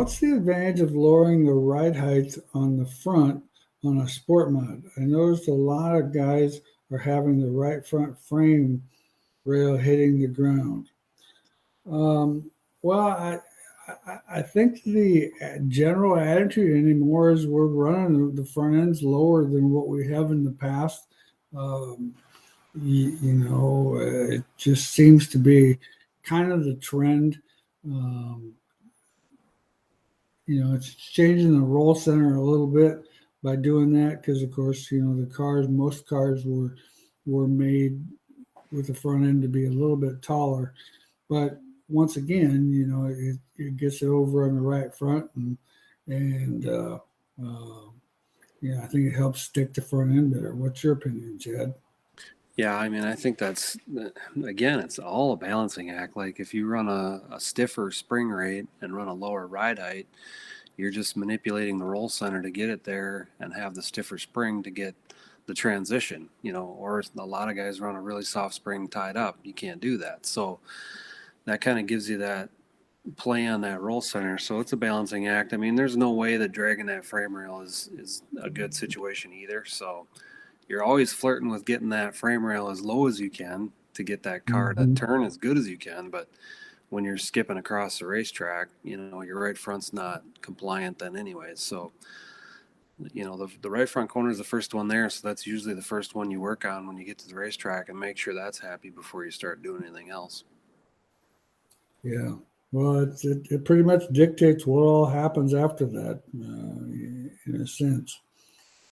what's the advantage of lowering the ride height on the front on a sport mod? I noticed a lot of guys are having the right front frame rail hitting the ground. Um, well, I think the general attitude anymore is we're running the front ends lower than what we have in the past. Um, it just seems to be kind of the trend. Um, it's changing the roll center a little bit by doing that because, of course, most cars were made with the front end to be a little bit taller. But once again, it gets it over on the right front, and I think it helps stick the front end better. What's your opinion, Chad? Yeah, I mean, I think that's, again, it's all a balancing act. Like if you run a stiffer spring rate and run a lower ride height, you're just manipulating the roll center to get it there and have the stiffer spring to get the transition, or a lot of guys run a really soft spring tied up. You can't do that. So that kind of gives you that play on that roll center. So it's a balancing act. I mean, there's no way that dragging that frame rail is a good situation either. So you're always flirting with getting that frame rail as low as you can to get that car to Mm-hmm. turn as good as you can. But when you're skipping across the racetrack, your right front's not compliant then anyways. So, the right front corner is the first one there. So that's usually the first one you work on when you get to the racetrack and make sure that's happy before you start doing anything else. Yeah. Well, it pretty much dictates what all happens after that, in a sense.